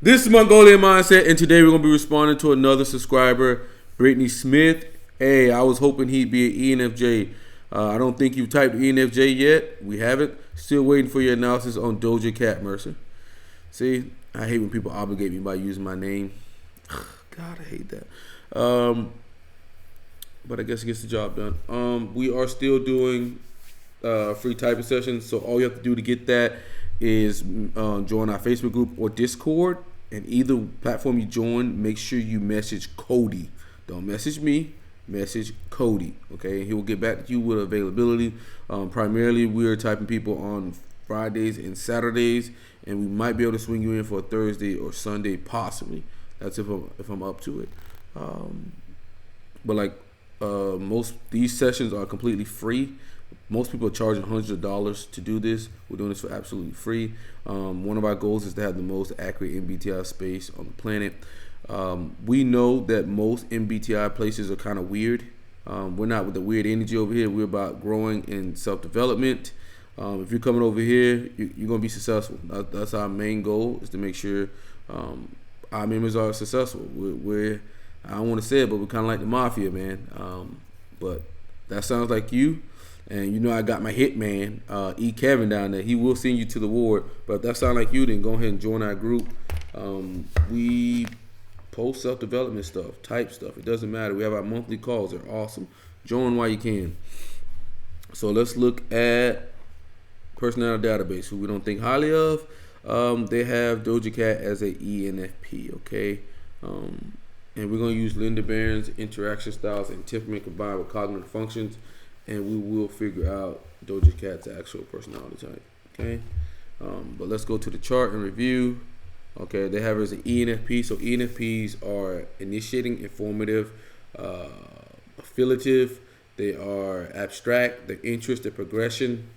This is Mongolian Mindset, and today we're going to be responding to another subscriber, Brittany Smith. Hey, I was hoping he'd be an ENFJ. I don't think you've typed ENFJ yet. We haven't. Still waiting for your analysis on Doja Cat Murcer. See, I hate when people obligate me by using my name. God, I hate that. But I guess it gets the job done. We are still doing free typing sessions, so all you have to do to get that is join our Facebook group or Discord. And either platform you join, make sure you message Cody. Don't message me, message Cody. Okay, he will get back to you with availability. Primarily, we are typing people on Fridays and Saturdays, and we might be able to swing you in for a Thursday or Sunday, possibly. That's if I'm up to it. But like most, these sessions are completely free. Most people are charging hundreds of dollars to do this. We're doing this for absolutely free. One of our goals is to have the most accurate MBTI space on the planet. We know that most MBTI places are kind of weird. We're not with the weird energy over here. We're about growing and self-development. If you're coming over here, you're going to be successful. That's our main goal, is to make sure our members are successful. We're I don't want to say it, but we're kind of like the mafia, man. But that sounds like you. And you know I got my hitman, E. Kevin, down there. He will send you to the ward. But if that sounds like you, then go ahead and join our group. We post self-development stuff, type stuff. It doesn't matter. We have our monthly calls. They're awesome. Join while you can. So let's look at personality database, who we don't think highly of. They have Doja Cat as a ENFP, okay? And we're going to use Linda Barrens Interaction styles and temperament combined with cognitive functions. And we will figure out Doja Cat's actual personality type, okay? But let's go to the chart and review. Okay, they have her as an ENFP. So ENFPs are initiating, informative, affiliative. They are abstract, their interest, their progression.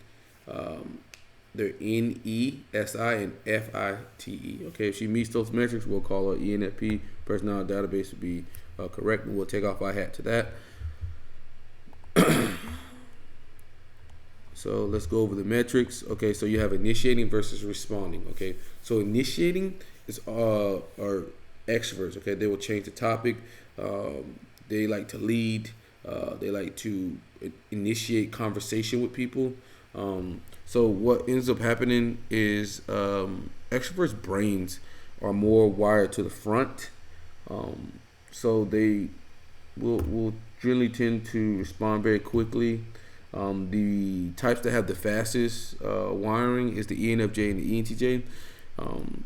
They're NESI and FITE. Okay, if she meets those metrics, we'll call her ENFP. Personality database would be correct, and we'll take off our hat to that. So let's go over the metrics. Okay, so you have initiating versus responding. Okay, so initiating is are extroverts. Okay, they will change the topic. They like to lead. They like to initiate conversation with people. So what ends up happening is extroverts' brains are more wired to the front. So they will generally tend to respond very quickly. The types that have the fastest wiring is the ENFJ and the ENTJ.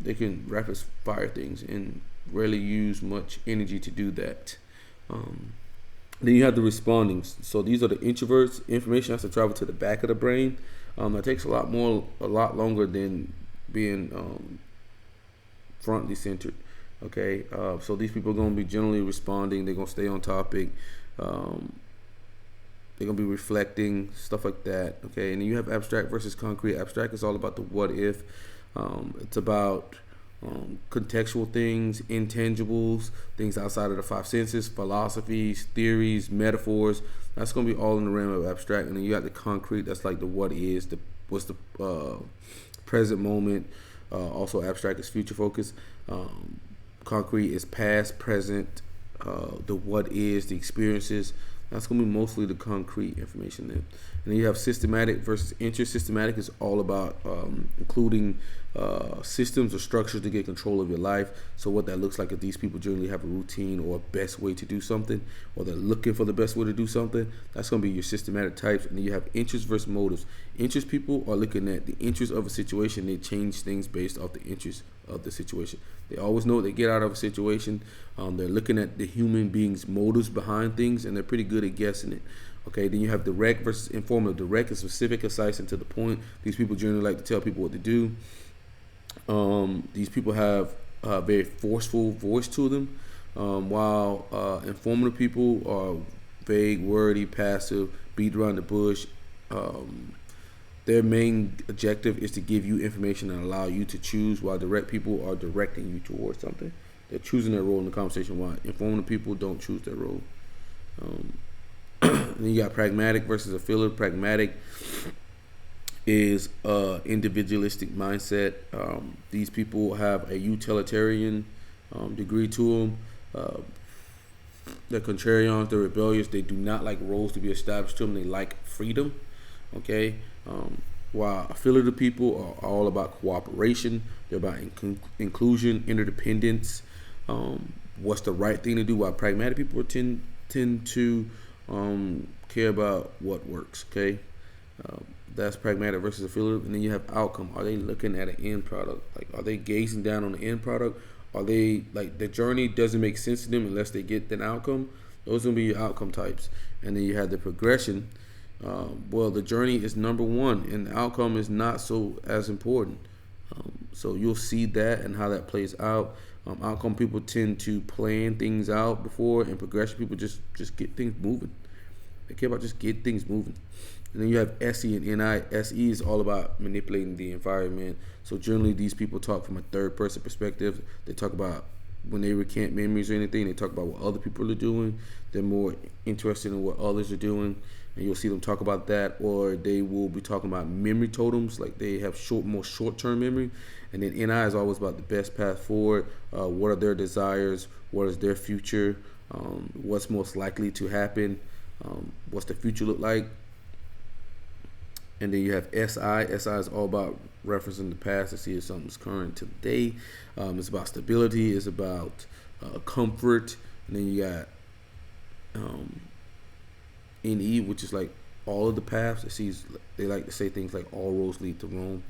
They can rapid fire things and rarely use much energy to do that. Then you have the respondings. So these are the introverts. Information has to travel to the back of the brain. That takes a lot longer than being frontally centered. Okay, so these people are going to be generally responding. They're going to stay on topic. They're going to be reflecting, stuff like that. Okay, and then you have abstract versus concrete. Abstract is all about the what if. It's about contextual things, intangibles, things outside of the five senses, philosophies, theories, metaphors. That's going to be all in the realm of abstract. And then you got the concrete. That's like the what is, what's the present moment. Also abstract is future focus. Concrete is past, present, the what is, the experiences. That's going to be mostly the concrete information there. And then you have systematic versus interest. Systematic is all about including systems or structures to get control of your life. So what that looks like, if these people generally have a routine or a best way to do something, or they're looking for the best way to do something, that's going to be your systematic types. And then you have interest versus motives. Interest people are looking at the interest of a situation. They change things based off the interest of the situation. They always know what they get out of a situation. They're looking at the human being's motives behind things, and they're pretty good at guessing it. Okay, then you have direct versus informative. Direct is specific, concise, and to the point. These people generally like to tell people what to do. These people have a very forceful voice to them, while informative people are vague, wordy, passive, beat around the bush. Their main objective is to give you information and allow you to choose, while direct people are directing you towards something. They're choosing their role in the conversation, while informative people don't choose their role. And then you got pragmatic versus affiliative. Pragmatic is individualistic mindset. These people have a utilitarian degree to them. They're contrarians, they're rebellious, they do not like roles to be established to them, they like freedom, okay? While affiliative people are all about cooperation, they're about inclusion, interdependence, what's the right thing to do, while pragmatic people tend to care about what works, okay? That's pragmatic versus affiliative. And then you have outcome. Are they looking at an end product? Like, are they gazing down on the end product? Are they, like, the journey doesn't make sense to them unless they get an outcome? Those will be your outcome types. And then you have the progression. Well, the journey is number one, and the outcome is not so as important. So you'll see that and how that plays out. Outcome people tend to plan things out before, and progression people just get things moving. They care about just get things moving. And then you have SE and NI. SE is all about manipulating the environment. So generally these people talk from a third person perspective. They talk about when they recant memories or anything, they talk about what other people are doing. They're more interested in what others are doing. And you'll see them talk about that. Or they will be talking about memory totems, like they have more short-term memory. And then NI is always about the best path forward. What are their desires? What is their future? What's most likely to happen? What's the future look like? And then you have SI. SI is all about referencing the past to see if something's current today. It's about stability. It's about comfort. And then you got NE, which is like all of the paths. They like to say things like all roads lead to Rome.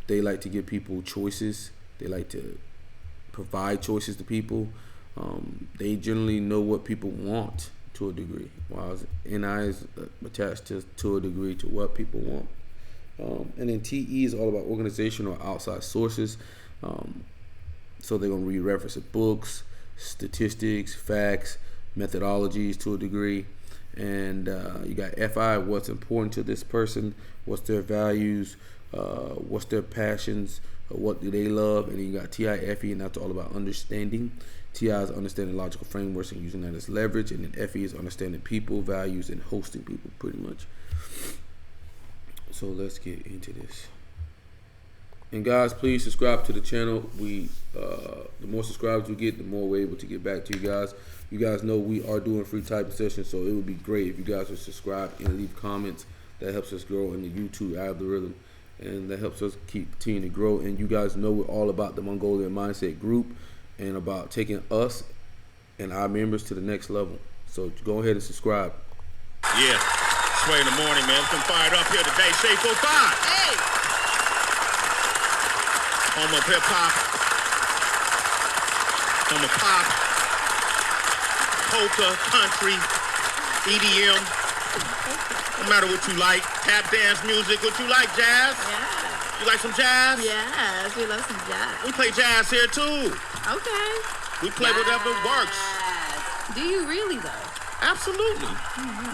They like to give people choices. They like to provide choices to people. They generally know what people want to a degree, while NI is attached to a degree to what people want. And then TE is all about organization or outside sources. So they're going to read reference of books, statistics, facts, methodologies to a degree. And you got FI, what's important to this person, what's their values, what's their passions, what do they love. And then you got TI, FE, and that's all about understanding. TI is understanding logical frameworks and using that as leverage, and then FE is understanding people, values, and hosting people, pretty much. So let's get into this. And guys, please subscribe to the channel. The more subscribers we get, the more we're able to get back to you guys. You guys know we are doing free typing sessions, so it would be great if you guys would subscribe and leave comments. That helps us grow in the YouTube algorithm, and that helps us continue to grow. And you guys know we're all about the Mongolian Mindset group and about taking us and our members to the next level. So go ahead and subscribe. Yeah, Sway in the morning, man. It's been fired up here today. Shade 45. Hey. Home of hip hop. Home of pop. Polka, country, EDM. No matter what you like. Tap dance music. What you like, jazz? Yeah. You like some jazz? Yes, we love some jazz. We play jazz here too. Okay. We play whatever works. Do you really though? Absolutely.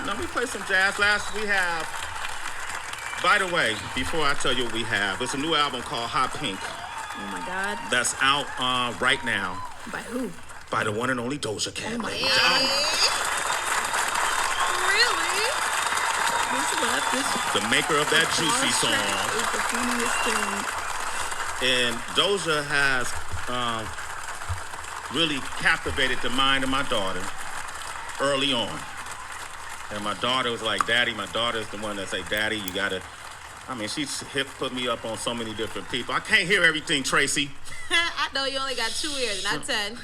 Now we play some jazz. Last we have, by the way, before I tell you what we have, it's a new album called Hot Pink. Oh my God. That's out right now. By who? By the one and only Doja Cat. Oh my ladies. God. Really? The maker of that Juicy song. Is the funniest thing. And Doja has really captivated the mind of my daughter early on. And my daughter was like, Daddy, my daughter's the one that say, Daddy, you gotta, I mean, she's put me up on so many different people. I can't hear everything, Tracy. I know you only got 2 ears, not 10.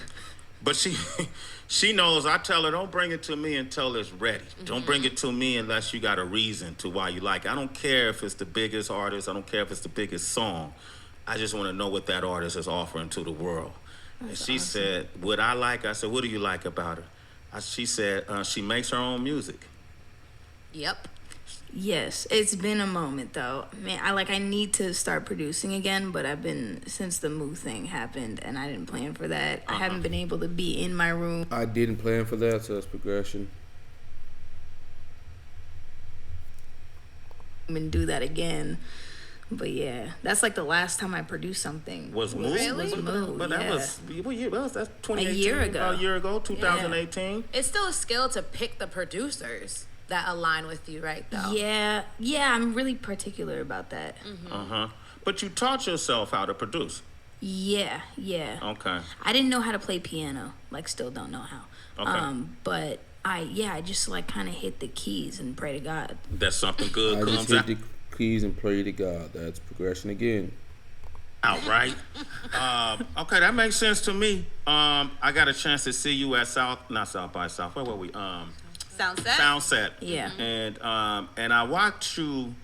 But she knows. I tell her, don't bring it to me until it's ready. Don't bring it to me unless you got a reason to why you like it. I don't care if it's the biggest artist. I don't care if it's the biggest song. I just want to know what that artist is offering to the world. And she said, what I like, I said, what do you like about her? She said, she makes her own music. Yep. Yes, it's been a moment though. Man, I need to start producing again, but I've been, since the move thing happened, and I didn't plan for that. I haven't been able to be in my room. I didn't plan for that, so it's progression. And do that again. But yeah, that's like the last time I produced something. Was Move? Really? Was Move, But that was, what year was that? 2018? A year ago. A year ago, 2018? It's still a skill to pick the producers. that align with you, right? Though. Yeah, I'm really particular about that. But you taught yourself how to produce. Yeah. Okay. I didn't know how to play piano, like still don't know how. Okay. But I just like kind of hit the keys and pray to God. That's something good I comes just hit out. the keys and pray to God. That's progression again. Outright. Okay, that makes sense to me. I got a chance to see you at not South by South. Where were we? Soundset. Yeah. And I watched you.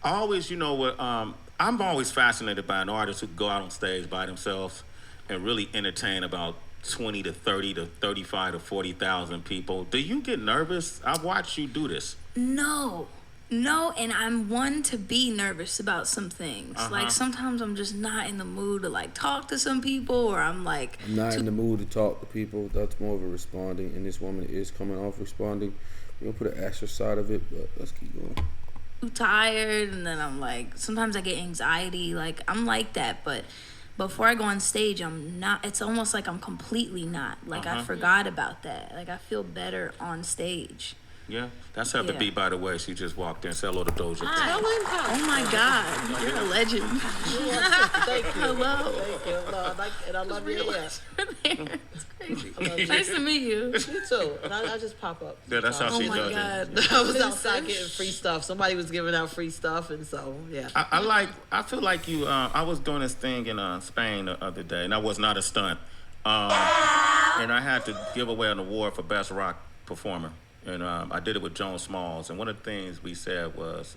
I always, you know what? I'm always fascinated by an artist who go out on stage by themselves and really entertain about 20 to 30 to 35 to 40,000 people. Do you get nervous? I've watched you do this. No, and I'm one to be nervous about some things. Like sometimes I'm just not in the mood to like talk to some people, or I'm like I'm not in the mood to talk to people. That's more of a responding, and this woman is coming off responding. We're gonna put an extra side of it, but let's keep going. too tired, and then I'm like, sometimes I get anxiety. Like I'm like that, but before I go on stage, I'm not. It's almost like I'm completely not. Like I forgot about that. Like I feel better on stage. Yeah, that's her to be, by the way. She just walked in. Say hello to Doja. Hi. Oh my God, you're a legend. Thank you. Hello. Thank you. And I love you. Yeah. It's crazy. I love you. Nice to meet you. You too. And I just pop up. Yeah, that's how she Oh my does God. it. I was outside getting free stuff. Somebody was giving out free stuff, and so yeah. I feel like you. I was doing this thing in Spain the other day, and that was not a stunt. And I had to give away an award for best rock performer. And I did it with Joan Smalls. And one of the things we said was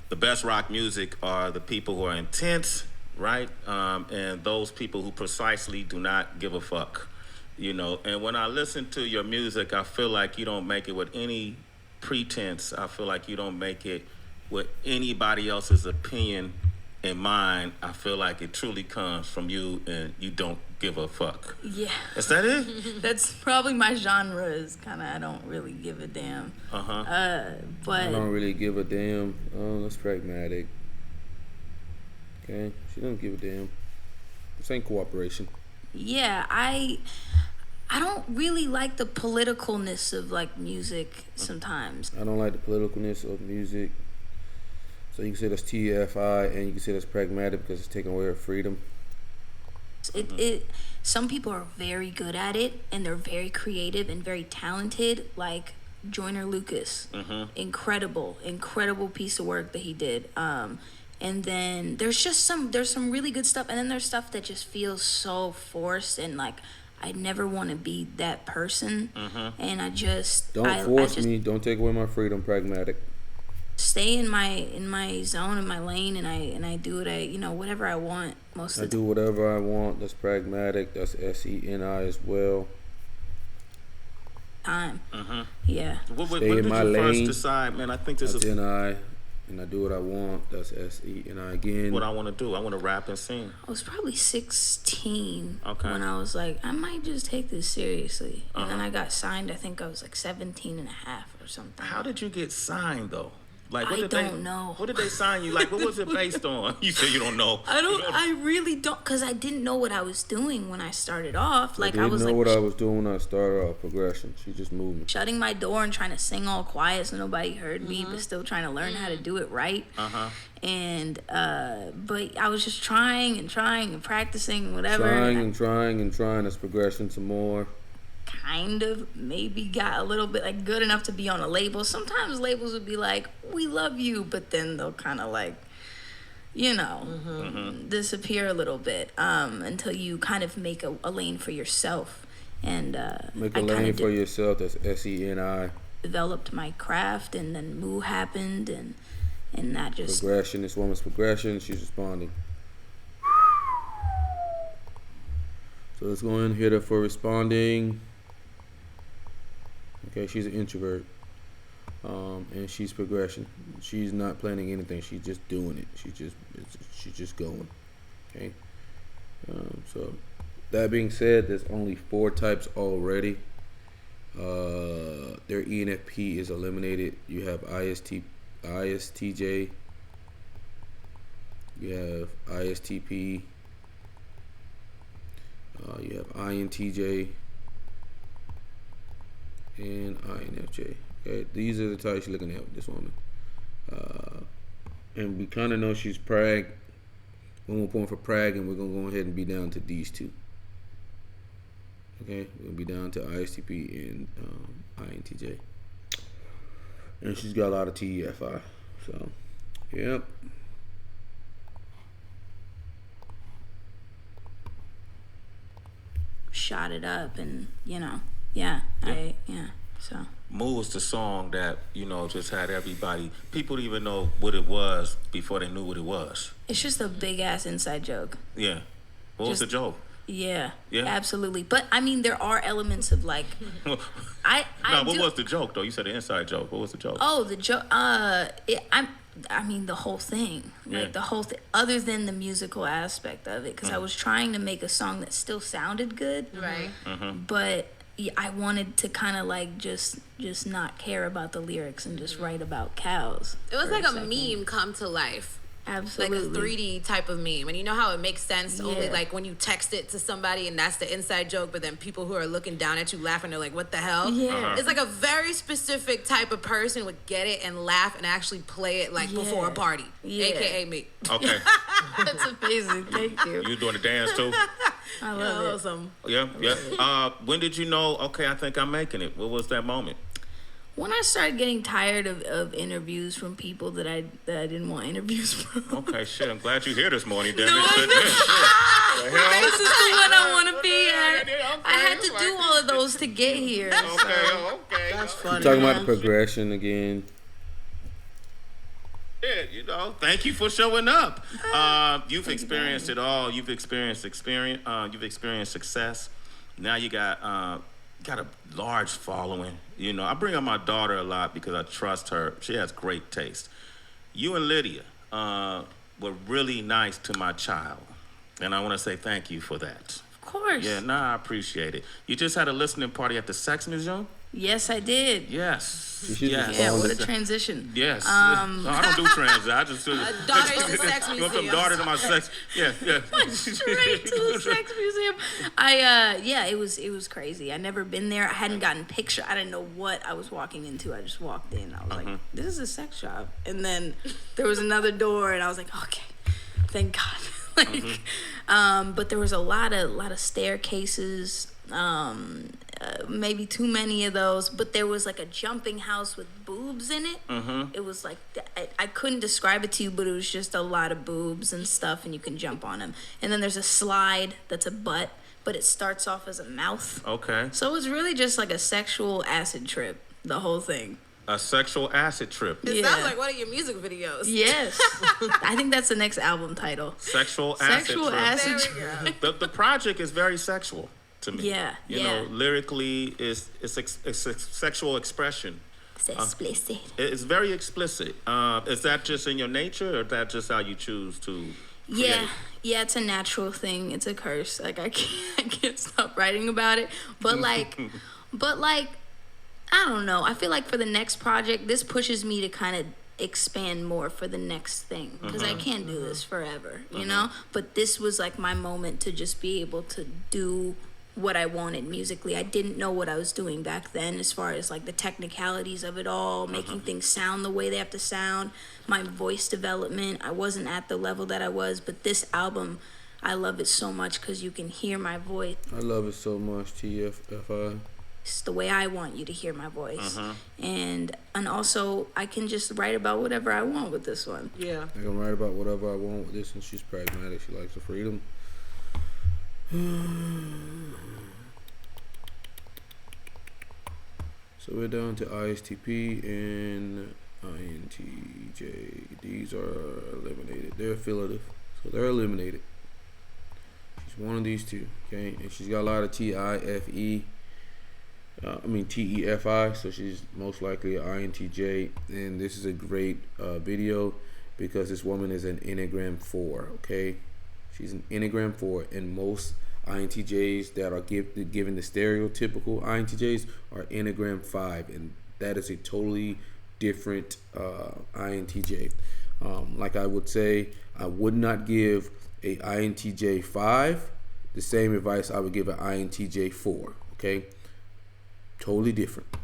the best rock music are the people who are intense, right? And those people who precisely do not give a fuck, you know. And when I listen to your music, I feel like you don't make it with any pretense. I feel like you don't make it with anybody else's opinion in mind. I feel like it truly comes from you, and you don't give a fuck. Yeah. Is that it? That's probably my genre. Is kind of I don't really give a damn. But I don't really give a damn. That's pragmatic. Okay, she doesn't give a damn. This ain't cooperation. yeah, I don't really like the politicalness of like music sometimes. I don't like the politicalness of music. So you can say that's TFI, and you can say that's pragmatic because it's taking away her freedom. It some people are very good at it, and they're very creative and very talented, like Joyner Lucas. Incredible piece of work that he did. And then there's some really good stuff, and then there's stuff that just feels so forced, and like I never want to be that person. And I just Don't force me. Don't take away my freedom. Pragmatic. Stay in my zone, in my lane, and I do what whatever I want most I of the do whatever I want. That's pragmatic. That's SENI as well. time. Yeah. What Stay did in you my first lane. decide, man? I think this That's is NI, and I do what I want. That's SENI again. what I want to do. I want to rap and sing. I was probably 16 Okay. when I was like, I might just take this seriously. And then I got signed, I think I was like 17 and a half or something. How did you get signed, though? Like, what I did don't know. What did they sign you? Like, what was it based on? You say you don't know. I really don't, because I didn't know what I was doing when I started off. Like, I I didn't was know like what I was doing when I started off. Progression. She just moved me. shutting my door and trying to sing all quiet so nobody heard me, but still trying to learn how to do it right. And, but I was just trying and practicing, whatever. Trying. That's progression some more. Kind of maybe got a little bit like good enough to be on a label. Sometimes labels would be like, we love you, but then they'll kind of like, disappear a little bit until you kind of make a lane for yourself. And Make a lane for yourself. That's SENI. developed my craft, and then Moo happened, and that just Progression. This woman's progression. She's responding. So let's go and hit her for responding. Okay, she's an introvert, and she's progression. She's not planning anything. She's just doing it. She's just going. Okay. So that being said, there's only 4 types already. Their ENFP is eliminated. You have ISTJ. You have ISTP. You have INTJ and INFJ. Okay, these are the types you're looking at with this woman. And we kind of know she's Prague. One more point for Prague, and we're going to go ahead and be down to these two. Okay, we're going to be down to ISTP and INTJ. And she's got a lot of TEFI. So, yep. Shot it up, and so Move's the song that, just had everybody, people didn't even know what it was before they knew what it was. it's just a big ass inside joke. Yeah. What was the joke? Yeah, Yeah. absolutely. But I mean, there are elements of like, What was the joke though? You said the inside joke. What was the joke? Oh, the joke. I mean, the whole thing, like the whole thing, other than the musical aspect of it, because I was trying to make a song that still sounded good, Right. but I wanted to kind of like just not care about the lyrics and just write about cows. It was for like a second. meme come to life. Absolutely. Like a 3D type of meme. And you know how it makes sense only Yeah. like when you text it to somebody and that's the inside joke, but then people who are looking down at you laughing, they're like, what the hell? Yeah. It's like a very specific type of person would get it and laugh and actually play it like before a party. Yeah. AKA me. Okay. That's amazing. Thank you. You doing the dance too? I love it. Awesome. Yeah. When did you know, okay, I think I'm making it? What was that moment? When I started getting tired of interviews from people that I didn't want interviews from. Okay, shit. I'm glad you're here this morning, damn No, it. Shit, This man. is what I want to be at. I had to do all of those to get here. Okay. That's funny. Talking about the progression again. Yeah, thank you for showing up. You've experienced it all. You've experienced You've experienced success. Now you got a large following. I bring up my daughter a lot because I trust her. She has great taste. You and Lydia were really nice to my child, and I want to say thank you for that. Of course. Yeah, I appreciate it. You just had a listening party at the Sex Museum? Yes, I did. Yes. You should Yes. Yeah, what a transition. Yes. No, I don't do trans. I just daughter to sex You want some museums. daughter to my sex? Yeah. Straight to the sex museum. It was crazy. I never been there. I hadn't gotten picture. I didn't know what I was walking into. I just walked in. I was like, this is a sex shop. And then there was another door, and I was like, okay, thank God. But there was a lot of staircases. Maybe too many of those, but there was like a jumping house with boobs in it. It was like, I couldn't describe it to you, but it was just a lot of boobs and stuff, and you can jump on them. And then there's a slide that's a butt, but it starts off as a mouth. Okay. So it's really just like a sexual acid trip, the whole thing. A sexual acid trip. It sounds like one of your music videos. Yes. I think that's the next album title. Sexual acid trip. Acid There we trip. The project is very sexual to me. Yeah, You know, lyrically, it's sexual expression. It's explicit. It's very explicit. Is that just in your nature, or is that just how you choose to create? Yeah, it's a natural thing. It's a curse. Like I can't stop writing about it. But like, I don't know. I feel like for the next project, this pushes me to kind of expand more for the next thing, because I can't do this forever, you know? But this was like my moment to just be able to do what I wanted musically. I didn't know what I was doing back then as far as like the technicalities of it all, making things sound the way they have to sound, my voice development. I wasn't at the level that I was, but this album, I love it so much because you can hear my voice. I love it so much, TFFI. It's the way I want you to hear my voice. And also I can just write about whatever I want with this one. Yeah. I can write about whatever I want with this, and she's pragmatic. She likes the freedom. So we're down to ISTP and INTJ. These are eliminated. They're affiliative, so they're eliminated. She's one of these two, okay? And she's got a lot of TEFI, so she's most likely an INTJ. And this is a great video because this woman is an Enneagram 4, okay? She's an Enneagram 4, and most INTJs that are given the stereotypical INTJs are Enneagram 5, and that is a totally different INTJ. Like I would say, I would not give a INTJ 5 the same advice I would give an INTJ 4, okay? Totally different.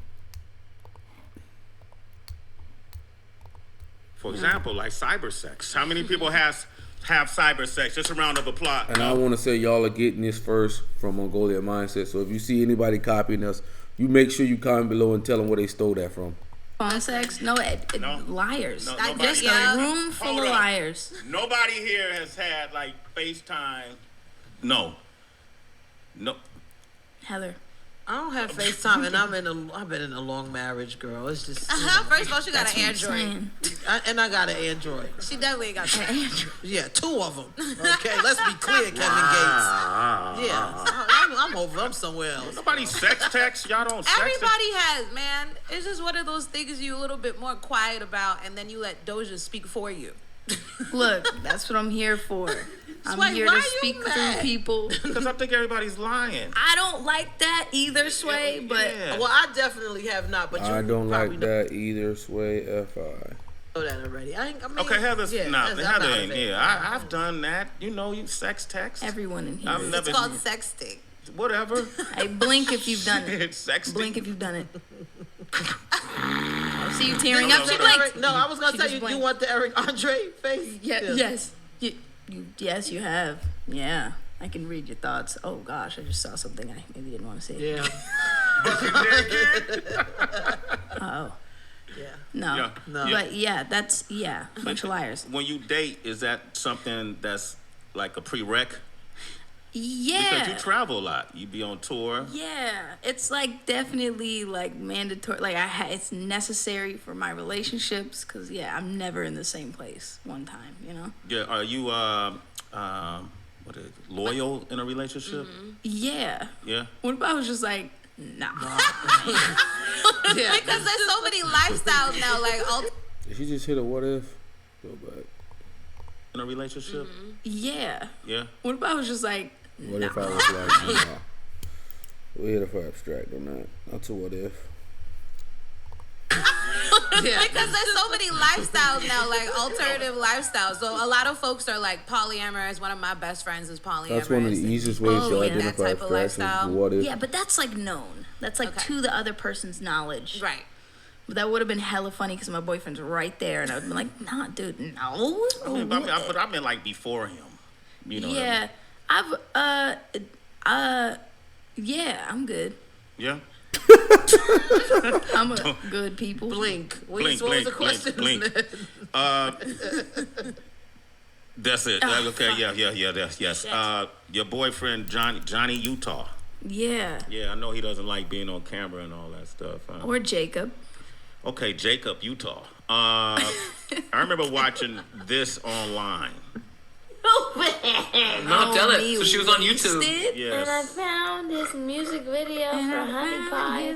For example, like cyber sex. How many people have cyber sex? Just a round of applause. And I want to say y'all are getting this first from Mongolian Mindset. So if you see anybody copying us, you make sure you comment below and tell them where they stole that from. Phone sex? No, liars. No, Just a room full of liars. Nobody here has had like FaceTime. No. Heather. I don't have FaceTime, and I've been in a long marriage, girl. It's just First of all, she got an Android. I got an Android. She definitely got an Android. Yeah, 2 of them. Okay, let's be clear, Kevin Gates. Yeah, I'm over. I'm somewhere else. Nobody sex text. Y'all don't. Everybody has, man. It's just one of those things you a little bit more quiet about, and then you let Doja speak for you. Look, that's what I'm here for. I'm here to speak through people. Because I think everybody's lying. I don't like that either, Sway, but... Well, I definitely have not, but I don't like that either, Sway, FI. Know that already. I mean, okay, Heather's Heather ain't here. Yeah. I've done that. You know, you sex text. Everyone in here. It's called sexting. Whatever. Hey, blink if you've done it. Sexting. Blink if you've done it. I see you tearing up. She blinked. No, I was going to tell you, you want the Eric Andre face? Yeah. Yes. Yes, you have. Yeah. I can read your thoughts. Oh, gosh. I just saw something I maybe didn't want to see. Yeah. Oh. Yeah. No. But yeah, that's, bunch of liars. When you date, is that something that's like a prereq? Yeah. Because you travel a lot. You be on tour. Yeah. It's like definitely like mandatory. Like it's necessary for my relationships because, I'm never in the same place one time, you know? Yeah. Are you, loyal in a relationship? Mm-hmm. Yeah. Yeah. What if I was just like, no. Yeah. Because there's so many lifestyles now. Like, Did she just hit a what if? Go back. In a relationship? Mm-hmm. Yeah. Yeah. What if I was just like, what if I was like, nah. We hit a for abstract on that. That's a what if. Because there's so many lifestyles now, like alternative lifestyles. So a lot of folks are like polyamorous. One of my best friends is polyamorous. That's one of the easiest ways to identify abstractions. What if? Yeah, but that's like known. That's like to the other person's knowledge. Right. But that would have been hella funny because my boyfriend's right there, and I would be like, nah, dude, no. But I've been like before him. You know. Yeah. I'm good. Yeah. I'm a good people. Blink. What Blink, was the question? Blink. That's it. Okay. Yes. Your boyfriend Johnny Utah. Yeah. Yeah, I know he doesn't like being on camera and all that stuff. Or Jacob. Okay, Jacob Utah. I remember watching this online. No, tell it. So she was on YouTube. Yes. And I found this music video for Honey Pie,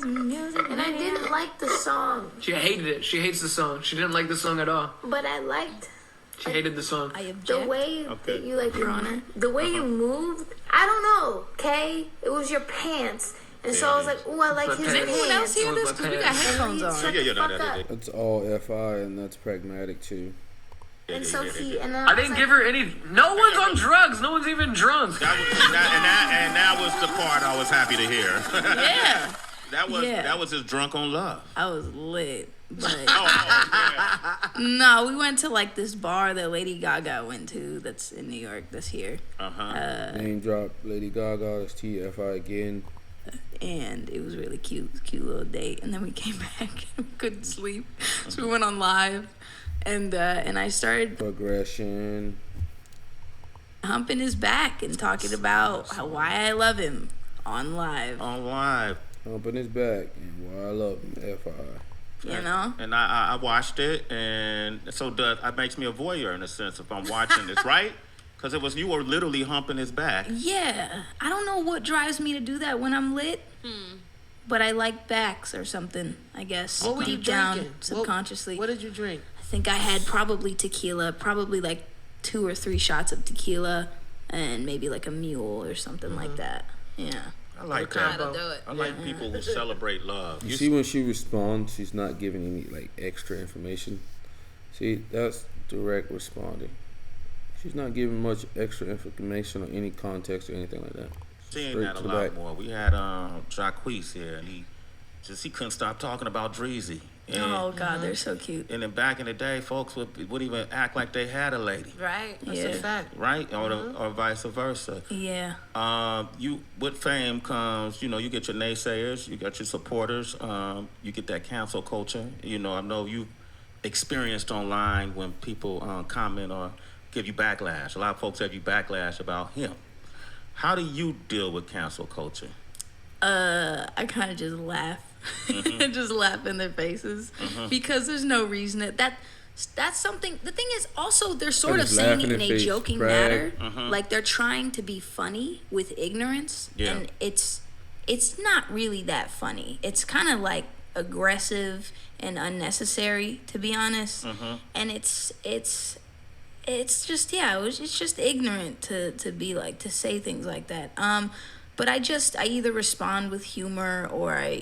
and I didn't like the song. She hated it. She hates the song. She didn't like the song at all. But I liked She hated the song. I object. the way that you like Your Honor. the way you moved. I don't know, Kay. It was your pants, and so I was like, "Ooh, I like his Does pants." Anyone else hear this? Because we got headphones on. Shut the fuck up. That's all FI, and that's pragmatic too. And so and then I didn't give her any. No one's on drugs. No one's even drunk. That was the part I was happy to hear. Yeah. That was his drunk on love. I was lit. But Yeah. no, we went to like this bar that Lady Gaga went to that's in New York this year. Name drop Lady Gaga. That's TFI again. And it was really cute. It was a cute little date. And then we came back and we couldn't sleep. So we went on live. And I started Progression. humping his back and talking about why I love him on live. Humping his back and why I love him. FI. You know? And I watched it, and so that makes me a voyeur in a sense if I'm watching this, right? Because you were literally humping his back. Yeah. I don't know what drives me to do that when I'm lit. But I like backs or something, I guess. What were you deep down, drinking? subconsciously. What did you drink? I think I had probably tequila, probably like 2 or 3 shots of tequila, and maybe like a mule or something like that. Yeah. I like that. I like people who celebrate love. You see when she responds, she's not giving any like extra information. See, that's direct responding. She's not giving much extra information or any context or anything like that. Seeing that a lot more. We had Jacquees here, and he couldn't stop talking about Dreezy. Oh God, they're so cute. And then back in the day, folks would even act like they had a lady. Right. That's a fact. Right? Or vice versa. Yeah. With fame comes, you get your naysayers, you got your supporters, you get that cancel culture. I know you experienced online when people comment or give you backlash. A lot of folks have you backlash about him. How do you deal with cancel culture? I kind of just laugh. Just laugh in their faces because there's no reason that's something. The thing is also they're sort of saying it in a joking manner, like they're trying to be funny with ignorance, and it's not really that funny. It's kind of like aggressive and unnecessary, to be honest. And it's just it's just ignorant to be like to say things like that. But I either respond with humor or I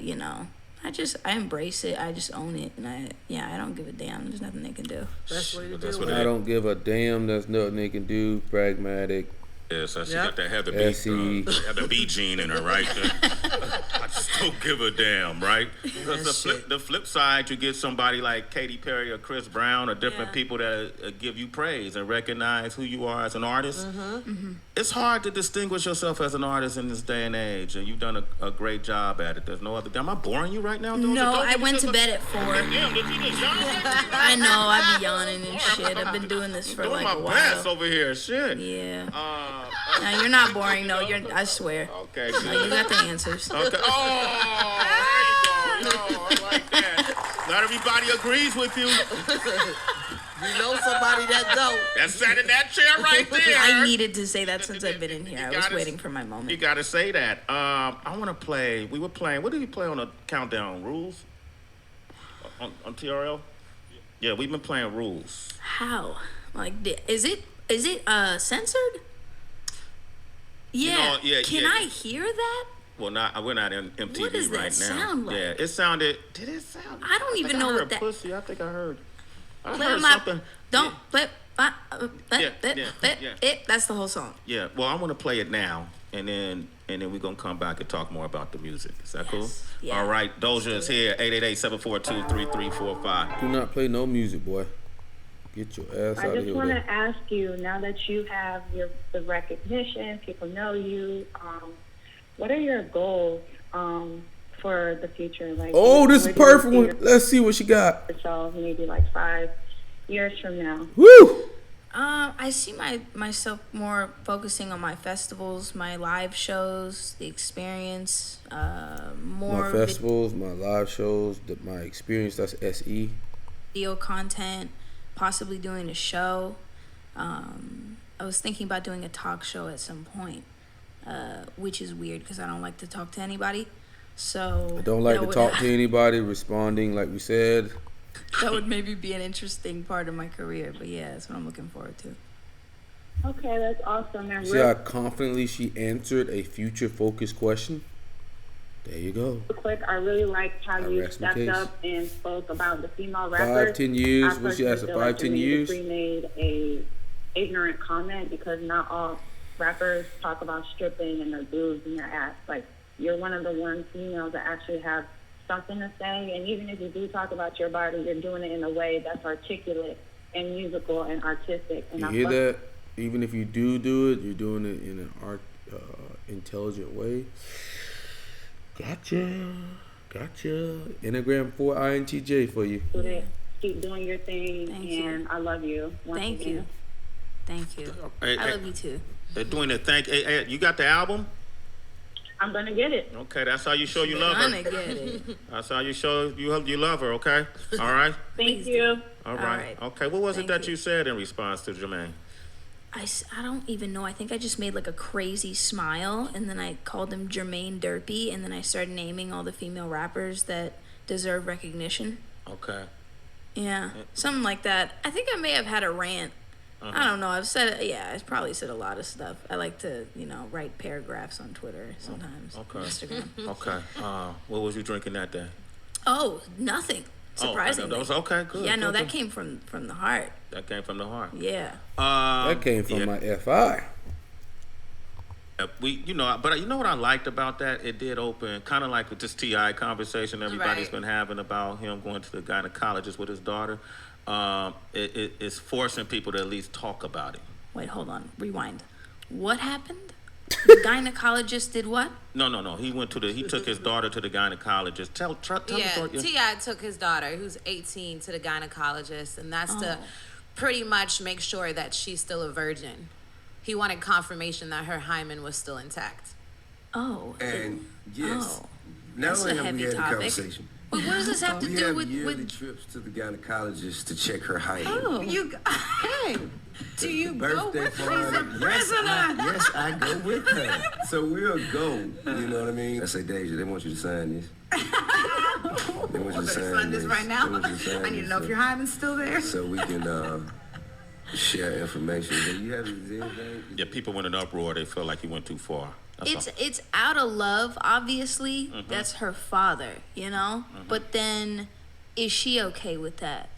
embrace it. I just own it, and I don't give a damn. There's nothing they can do. That's what you do. I don't give a damn. There's nothing they can do. Pragmatic. Yes, she got that Heather B gene in her, right? I just don't give a damn, right? Because the flip side, you get somebody like Katy Perry or Chris Brown or different people that give you praise and recognize who you are as an artist. It's hard to distinguish yourself as an artist in this day and age, and you've done a great job at it. There's no other. Am I boring you right now? No, I went to bed at 4. Damn, did you just yawn? I know, I be yawning and shit. I've been doing this for like a while. Doing my best over here, shit. Yeah. No, you're not boring. No, I swear. Okay. No, you got the answers. Okay. Oh, there you go. No, I like that. Not everybody agrees with you. You know somebody that don't. That's sat in that chair right there. I needed to say that since I've been in here. I was waiting for my moment. You got to say that. I want to play. We were playing. What did we play on the countdown? Rules? On TRL? Yeah, we've been playing rules. How? Like, is it censored? Yeah. Can I hear that? Well, we're not in MTV what does that right now. Sound like? Yeah, it sounded. Did it sound? I don't even know what that. Pussy. I think I heard. I heard something. Don't flip. Yeah. That's the whole song. Yeah. Well, I'm gonna play it now, and then we're gonna come back and talk more about the music. Is that cool? Yeah. All right. Doja is here. 888-742-3345. Do not play no music, boy. Get your ass out of here. I just want to ask you, now that you have the recognition, people know you, what are your goals for the future? Like, this is perfect one. Let's see what she got. So maybe like 5 years from now. Woo! I see myself more focusing on my festivals, my live shows, the experience, more my festivals, my live shows, my experience. That's SE. Video content. Possibly doing a show. I was thinking about doing a talk show at some point, which is weird because I don't like to talk to anybody. So I don't like to talk to anybody. Responding, like we said. That would maybe be an interesting part of my career. But yeah, that's what I'm looking forward to. Okay, that's awesome. And see how confidently she answered a future-focused question? There you go. Real quick, I really liked how you stepped up and spoke about the female rappers. 5-10 years. What she asked? 5-10 years. You made a ignorant comment because not all rappers talk about stripping and their boobs and their ass. Like, you're one of the one females that actually have something to say. And even if you do talk about your body, you're doing it in a way that's articulate and musical and artistic. And you hear that? Even if you do it, you're doing it in an intelligent way. Gotcha. Enneagram 4 INTJ for you. Keep doing your thing. Thank you. I love you. Thank you. I love you too. They're doing it. Hey, you got the album? I'm gonna get it. Okay, that's how you show you love her. I'm gonna get it. That's how you show you love her. Okay. All right. Thank you. All right. Okay. What was it that you said in response to Jermaine? I don't even know. I think I just made like a crazy smile, and then I called him Jermaine Derpy, and then I started naming all the female rappers that deserve recognition. Okay. Yeah, something like that. I think I may have had a rant. I don't know. I probably said a lot of stuff. I like to, write paragraphs on Twitter sometimes. Okay. Instagram. Okay. What was you drinking that day? Oh, nothing. Surprisingly. That was okay. Good. Yeah, no, that came from the heart. That came from the heart. Yeah. That came from my FI. But you know what I liked about that? It did open, kind of like with this TI conversation everybody's been having about him going to the gynecologist with his daughter. It's forcing people to at least talk about it. Wait, hold on. Rewind. What happened? The gynecologist did what? No. He took his daughter to the gynecologist. Tell the story. T.I. took his daughter, who's 18, to the gynecologist, and that's to pretty much make sure that she's still a virgin. He wanted confirmation that her hymen was still intact. Oh. And yes. Now that's a we heavy had a topic. conversation. But what does this have to We do have with yearly trips to the gynecologist to check her hymen. Oh. Do you go Birthday with party. Yes, I go with her. So we'll go. You know what I mean? I say, Deja, they want you to sign this. They want you to sign this right now. They want you to sign I need to this, know if your hymen's still there. so we can share information. Do you have anything? Yeah, people went in uproar. They feel like he went too far. It's out of love, obviously. Mm-hmm. That's her father, you know? Mm-hmm. But then, is she okay with that?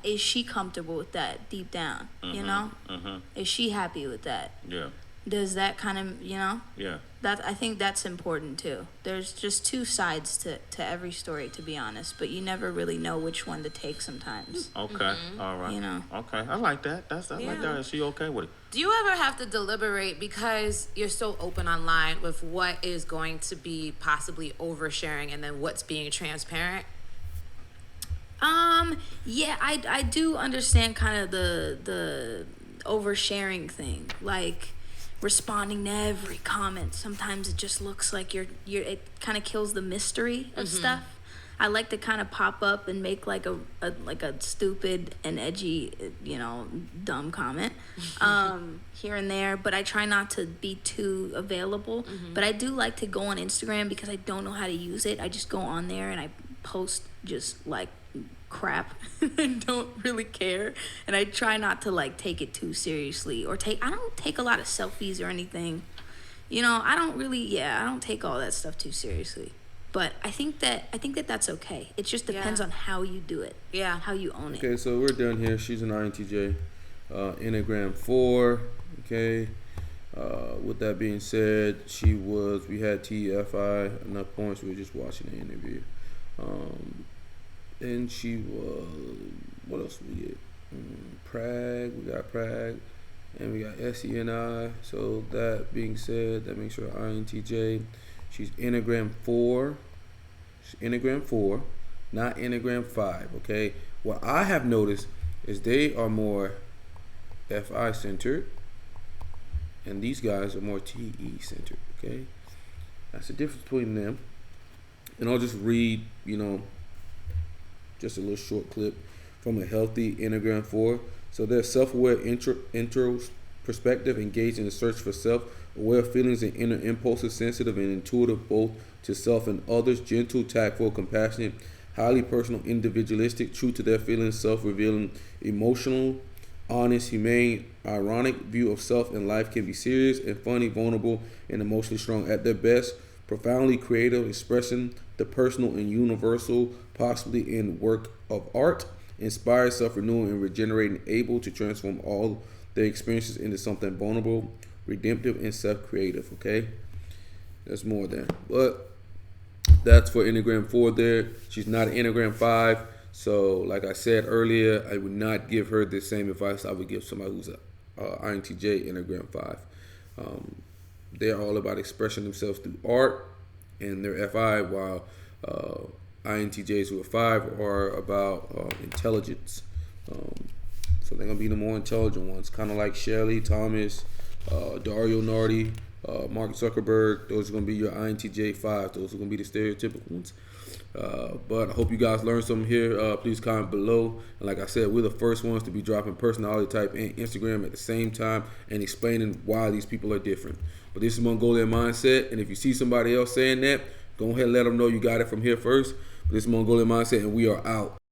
Is she comfortable with that deep down, you know? Mm-hmm. Is she happy with that? Yeah. Does that kind of, you know? Yeah. I think that's important, too. There's just two sides to every story, to be honest. But you never really know which one to take sometimes. Okay. All right. You know? Okay. I like that. I like that. Is she okay with it? Do you ever have to deliberate because you're so open online with what is going to be possibly oversharing and then what's being transparent? Yeah, I do understand kind of the oversharing thing, like responding to every comment. Sometimes it just looks like it kind of kills the mystery of stuff. I like to kind of pop up and make like a stupid and edgy, dumb comment here and there, but I try not to be too available. But I do like to go on Instagram because I don't know how to use it. I just go on there and I post just like crap and don't really care, and I try not to like take it too seriously or I don't take a lot of selfies or anything, I don't take all that stuff too seriously, but I think that that's okay. It just depends on how you do it, how you own it. Okay, so we're done here. She's an INTJ, Enneagram 4. Okay, with that being said, we had TFI enough points. We were just watching the interview. And she was, what else we get? We got Prague, and we got SENI. So that being said, that makes her INTJ. She's Enneagram 4. She's Enneagram 4, not Enneagram 5, okay? What I have noticed is they are more FI centered, and these guys are more TE centered, okay? That's the difference between them. And I'll just read, just a little short clip from a healthy Enneagram 4. So they're self-aware, introspective, engaged in the search for self, aware of feelings and inner impulses, sensitive and intuitive both to self and others, gentle, tactful, compassionate, highly personal, individualistic, true to their feelings, self-revealing, emotional, honest, humane, ironic view of self and life, can be serious and funny, vulnerable, and emotionally strong at their best, profoundly creative, expressing the personal and universal, possibly in work of art, inspired, self-renewing, and regenerating, able to transform all their experiences into something vulnerable, redemptive, and self-creative, okay? There's more there. But that's for Enneagram 4 there. She's not an Enneagram 5. So, like I said earlier, I would not give her the same advice I would give somebody who's a INTJ Enneagram 5. They're all about expressing themselves through art, and they're FI, while INTJs who are 5 are about intelligence. So they're going to be the more intelligent ones, kind of like Shelley, Thomas, Dario Nardi, Mark Zuckerberg. Those are going to be your INTJ 5. Those are going to be the stereotypical ones. But I hope you guys learned something here. Please comment below. And like I said, we're the first ones to be dropping personality type and Instagram at the same time and explaining why these people are different. But this is Mongolian Mindset, and if you see somebody else saying that, go ahead and let them know you got it from here first. But this is Mongolian Mindset, and we are out.